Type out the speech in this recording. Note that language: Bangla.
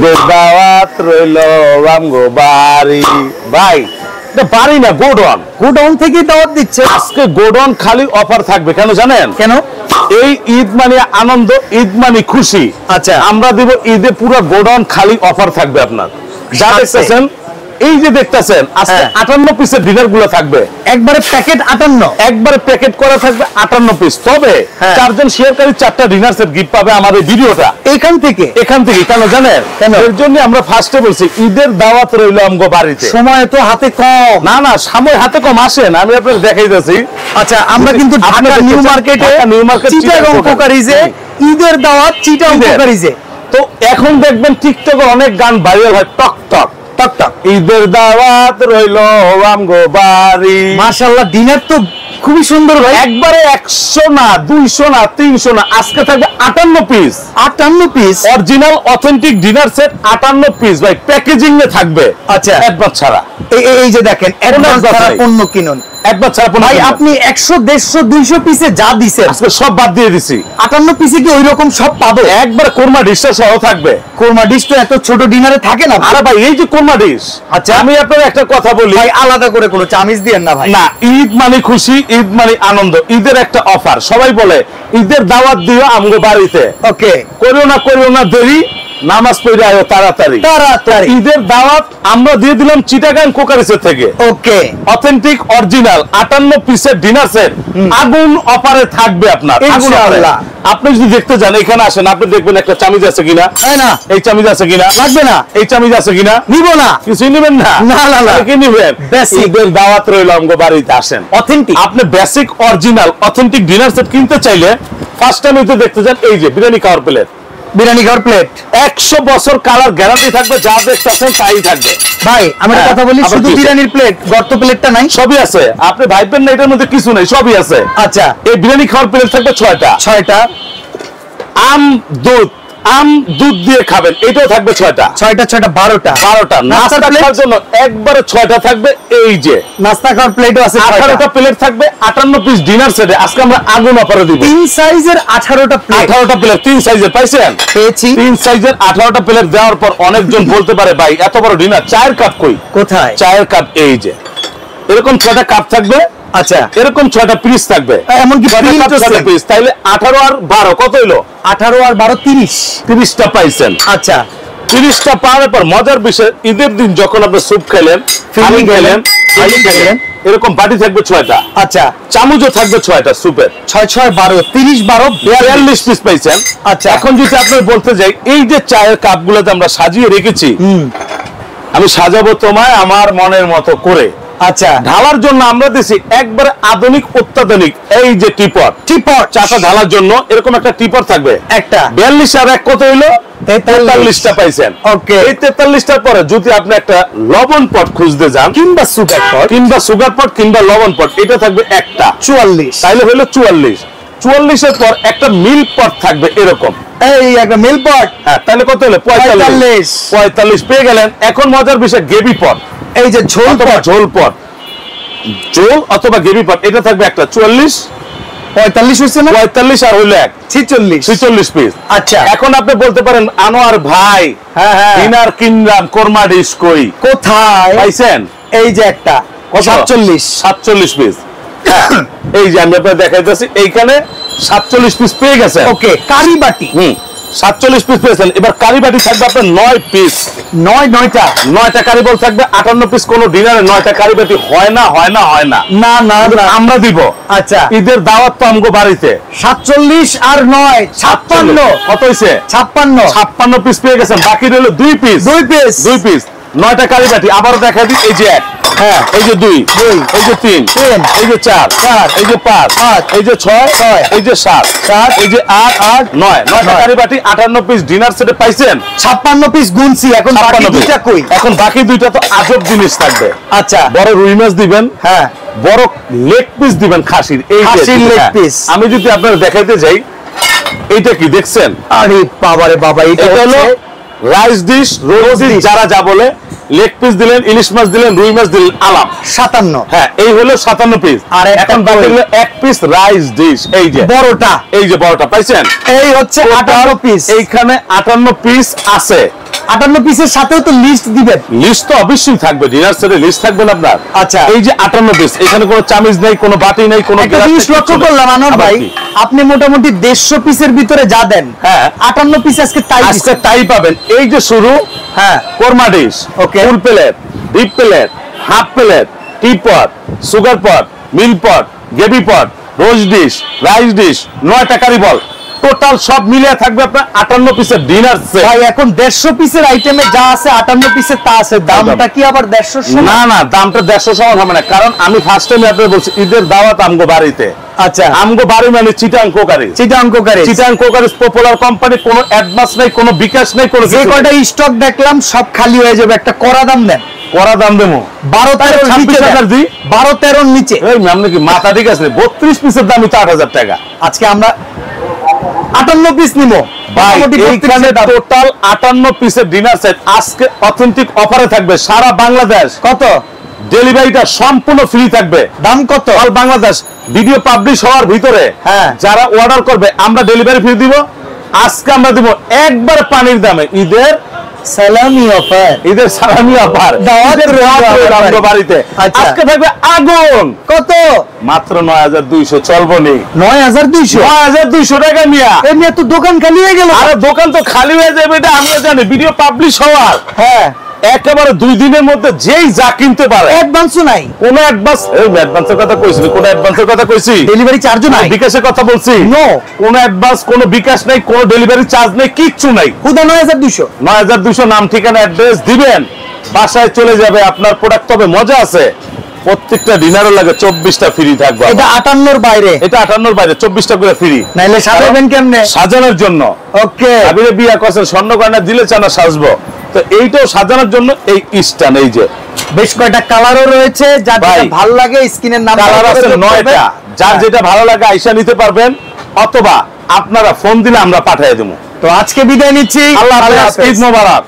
ঈদের দাওয়াত রইল আমগো বাড়ি। ভাই বাড়ি না, গোডাউন। গোডাউন থেকে দাওয়াত দিচ্ছে আজকে। গোডাউন খালি অফার থাকবে। কেন জানেন? কেন? এই ঈদ মানে আনন্দ, ঈদ মানে খুশি। আচ্ছা, আমরা দিব ঈদে পুরো গোডাউন খালি অফার থাকবে আপনার। যা দেখতেছেন, এই যে দেখতেছেন আজকে 58 পিসের ডিনার গুলো থাকবে। একবারে প্যাকেট 58, একবারে প্যাকেট করা থাকবে 58 পিস। তবে 4 জন শেয়ারকারী 4টা ডিনার সেট গিফট পাবে আমাদের ভিডিওটা এখান থেকে। কেন জানেন? এর জন্য আমরা ফার্স্টে বলছি ঈদের দাওয়াত রইল আমগো বাড়িতে। সময় তো হাতে কম। না সময় হাতে কম। আসেন, আমি আপনাদের দেখাইতেছি। আচ্ছা, আমরা কিন্তু ঢাকা নিউ মার্কেটে, চিটাগং কোকারিজে ঈদের দাওয়াত, চিটাগং কোকারিজে। তো এখন দেখবেন টিকটকে অনেক গান ভাইরাল হয়, টক টক টক টক, ঈদের দাওয়াত রইল আমগো বাড়ি। মাশাআল্লাহ, ডিনার তো খুবই সুন্দর ভাই। একবারে 100 না, 200 না, 300 না, আজকে থাকবে 58 piece. 58 piece original authentic dinner set 58 piece ভাই, প্যাকেজিং এ থাকবে। আচ্ছা, অ্যাডভান্স ছাড়া। এই যে দেখেন, অ্যাডভান্স ছাড়া পণ্য কিনুন। একবার ছাড়া পণ্য ভাই, আপনি 100, 150, 200 পিসে যা দিছেন আজকে সব বাদ দিয়ে দিছি। 58 পিসে কি ওইরকম সব পাবে? একবার কোরমা ডিশটা সহ থাকবে। কোরমা ডিশ তো এত ছোট ডিনারে থাকে না। আরে ভাই, এই যে কোরমা ডিশ। আচ্ছা, আমি আপনার একটা কথা বলি ভাই, আলাদা করে কোনো চামিচ দিয়েন না ভাই। না, ঈদ মানে খুশি, ঈদ মানে আনন্দ, ঈদের একটা অফার। সবাই বলে ঈদের দাওয়াত দিও আমগো বাড়িতে। ওকে, করিও না দেরি, নামাজ পড়ে আয়ো তাড়াতাড়ি। ঈদের দাওয়াত আমরা দিয়ে দিলাম চিটাগাং কোকারিজের থেকে। ওকে, অথেন্টিক অরিজিনাল 58 পিসের ডিনার সেট আগুন অফারে থাকবে আপনার। ইনশাআল্লাহ। আপনি যদি দেখতে যান, এখানে আসেন, আপনি দেখবেন একটা চামিচ আছে কিনা। না, এই চামিচ আছে কিনা, লাগবে না। এই চামিচ আছে কিনা, নিব না। কিছুই নেবেন না। না, কি নিবেন? ঈদের দাওয়াত রইল আমগো বাড়িতে, আসেন। অথেন্টিক, আপনি basic original authentic dinner set কিনতে চাইলে ফার্স্ট টাইম তো দেখতে যান, এই যে বিরিয়ানি খাওয়ার প্লেট। বিরিয়ানি খাওয়ার প্লেট 100 বছর কালার গ্যারান্টি থাকবে, যা দেখতেছেন তাই থাকবে। ভাই, আমরা কথা বলি, শুধু বিরিয়ানির প্লেট, গর্ত প্লেটটা নাই? সবই আছে। আপনি ভাইবেন না এটার মধ্যে কিছু নেই, সবই আছে। আচ্ছা, এই বিরিয়ানি খাওয়ার প্লেট থাকবে 6টা। আম দুধ দিয়ে খাবেন, এটাও থাকবে 6টা। 12টা। নাস্তা খাওয়ার জন্য একবারে 6টা থাকবে। এই যে নাস্তা খাওয়ার প্লেটও আছে। 18টা প্লেট থাকবে 58 পিস ডিনার সেটে। আজকে আমরা আগুন অফারে দিব। 3 সাইজের 18টা প্লেট। 18টা প্লেট 3 সাইজের পাইছেন? পেয়েছি। 3 সাইজের 18টা প্লেট দেওয়ার পর অনেকজন বলতে পারে, ভাই এত বড় ডিনার, চায়ের কাপ কই? কোথায় চায়ের কাপ? এই যে এরকম 6টা কাপ থাকবে। আচ্ছা, এরকম 6টা পিস থাকবে। এমন কি 6টা পিস, তাইলে 18 আর 12 কত হইলো? 18 আর 12 30। 30টা পাইছেন। আচ্ছা, 30টা পাওয়ার পর মজার বিষয়, ঈদের দিন যখন আপনি স্যুপ খেলেন, ফিলিং খেলেন, এরকম বাটি থাকবে 6টা। আচ্ছা, চামচও থাকবে 6টা স্যুপের। 6 6 12 30 12 42 পিস পাইছেন। আচ্ছা, এখন যদি আপনি বলতে যাই, এই যে চায়ের কাপগুলোতে আমরা সাজিয়ে রেখেছি, আমি সাজাবো তোমায় আমার মনের মতো করে। আচ্ছা, ঢালার জন্য আমরা দিছি একবারে আধুনিক অত্যাধুনিক এই যে টিপট চাটা ঢালার জন্য এরকম একটা টিপট থাকবে। একটা 42 আর এক কত হইলো? 43টা পাইছেন। ওকে, এই 43টার পরে যদি আপনি একটা লবণ পট খুঁজতে যান, কিংবা সুগার পট কিংবা লবণ পট, এটা থাকবে একটা। 44, তাইলে হইলো 44। 44 এর পর একটা মিল্ক পট থাকবে এরকম। এই একটা মিল্ক পট। হ্যাঁ, তাহলে কত হলো? 45 পেয়ে গেলেন। এখন মজার বিষয়, গ্রেভি পট। এই যে ঝোল অথবা গ্রেভি পট, এটা থাকবে একটা। 44 45 হইছে না? 45 আর হইলো এক 46 পিস। আচ্ছা, এখন আপনি বলতে পারেন, আনোয়ার ভাই ডিনার কিনলাম, কোরমা ডিশ কই? কোথায় পাইছেন? এই যে একটা 47 পিস। এই যে আমি আপনাদের দেখাইতেছি, এইখানে 47 পিস পেয়ে গেছে। ওকে, কারি বাটি 47 পিস পেয়েছেন। এবার কারি বাটি থাকবে আপনার 9 পিস। 9টা কারি বল থাকবে। 58 পিস কোন ডিনারে 9টা কারি বাটি হয় না। আমরা দিব। আচ্ছা, ঈদের দাওয়াত তো আমগো বাড়িতে। 47 আর 9 56 কত হইছে? 56 পিস পেয়ে গেছেন। বাকি রইল 2 পিস। 9টা কারি বাটি। আবারও দেখা দিই, এই যে 1, হ্যাঁ, এই যে 2, এই যে 3, এই যে 4, এই যে 5, এই যে 6, এই যে 7, এই যে 8, 9টা কারি বাটি 58 পিস ডিনার সেটে পাইছেন। 56 পিস গুনছি। এখন বাকি দুইটা কই? এখন বাকি দুইটা তো আজব জিনিস থাকবে। আচ্ছা, বড় রুই মাছ দিবেন, হ্যাঁ, বড় লেগ পিস দিবেন খাসির। এই খাসির লেগ পিস আমি যদি আপনাদের দেখাইতে যাই, এইটা কি দেখছেন? আরে বাবারে বাবা, এটা হলো রাইস ডিশ, রোজ ডিশ, যারা যা বলে। লেগ পিস দিলেন, ইলিশ মাছ দিলেন, রুই মাছ দিলেন, আলাম 57। হ্যাঁ, এই হলো 57 পিস। আর এখন বাকি হলো 1 পিস রাইস ডিশ। এই যে বড়টা, এই যে বড়টা পাইছেন, এই হচ্ছে 58 পিস। এইখানে 58 পিস আছে। 58 পিসের সাথেও তো লিস্ট দিবেন। লিস্ট তো অবশ্যই থাকবে, ডিনার সেটে লিস্ট থাকবে না আপনার। আচ্ছা, এই যে 58 পিস, এখানে কোনো চামিজ নেই, কোনো বাটি নেই, কোনো একটা জিনিস লক্ষ্য করলাম আনোয়ার ভাই, আপনি মোটামুটি 150 পিসের ভিতরে যা দেন, হ্যাঁ 58 পিস আজকে তাই পাবেন। এই যে শুরু, হ্যাঁ korma dish, okay, full plate, deep plate, half plate, tea pot, sugar pot, meal pot, gravy pot, rose dish, rice dish, 9টা কারি বল, টোটাল সব মিলিয়ে থাকবে আপনার 58 পিসের ডিনার সেট। ভাই এখন 150 পিসের আইটেমে যা আছে 58 পিসের তা আছে, দামটা কি আবার 150? না না, দামটা 150 সমান হবে না, কারণ আমি ফার্স্ট টাইম আপনাদের বলছি ঈদের দাওয়াত আমগো বাড়িতে। আচ্ছা, আমগো বাড়ি মানে Chittagong crockery. Chittagong crockery popular company, কোনো অ্যাডভান্স নাই, কোনো বিকাশ নাই, কোনো যে কয়টা স্টক দেখলাম সব খালি হয়ে যাবে। একটা কড়া দাম দেন। কড়া দাম দেবো 12-13 নিচে, 12-13 নিচে। এই আপনি কি মাথা ঠিক আছে? 32 পিসের দামই তো 8000 টাকা। আজকে আমরা 58 পিস নিব ভাই, এইখানে টোটাল 58 পিসের ডিনার সেট আজকে অথেন্টিক অফারে থাকবে সারা বাংলাদেশ। কত? ডেলিভারিটা সম্পূর্ণ ফ্রি থাকবে। দাম কত? অল বাংলাদেশ ভিডিও পাবলিশ হওয়ার ভিতরে হ্যাঁ যারা অর্ডার করবে আমরা ডেলিভারি ফ্রি দিব। আজকে আমরা দিব একবার পানির দামে ঈদের সালামি অফার, ঈদের সালামি অফার দাওয়াতের বাড়িতে। আজকে থাকবে আগুন। কত? মাত্র 9200। চলবো নেই 9200 টাকা নিয়া। এমনি তো দোকান খালি হয়ে গেল। আরে দোকান তো খালি হয়ে যাবে, এটা আমরা জানি। ভিডিও পাবলিশ হওয়ার হ্যাঁ একেবারে 2 দিনের মধ্যে যেই যা কিনতে পারে, অ্যাডভান্সও নাই, কোনো অ্যাডভান্স। এই অ্যাডভান্সের কথা কইছি, কোনো অ্যাডভান্সের কথা কইছি? ডেলিভারি চার্জও নাই, বিকাশের কথা বলছি। নো, কোনো অ্যাডভান্স, কোনো বিকাশ নাই, কোনো ডেলিভারি চার্জ নাই, কিচ্ছু নাই। খুদা 9200 নাম ঠিকানা অ্যাড্রেস দিবেন, বাসায় চলে যাবে আপনার প্রোডাক্ট। তবে মজা আছে, প্রত্যেকটা ডিনারও লাগে 24টা ফ্রি থাকবে। এটা 58 বাইরে, এটা 58 বাইরে 24টা করে ফ্রি। নাইলে সাজাবেন কেমনে? সাজানোর জন্য। ওকে, আবিরে বিয়া করছেন, স্বর্ণ গয়না দিলে চানা সাজবো, তো এইটাও সাজানোর জন্য এই স্ট্যান্ড। এই যে বেশ কয়টা কালারও রয়েছে, যার যেটা ভালো লাগে স্ক্রিনের নাম কালার আছে 9টা, যার যেটা ভালো লাগে আইসা নিতে পারবেন, অথবা আপনারা ফোন দিলে আমরা পাঠিয়ে দেবো। তো আজকে বিদায় নিচ্ছি, আল্লাহ হাফেজ, ঈদ মোবারক।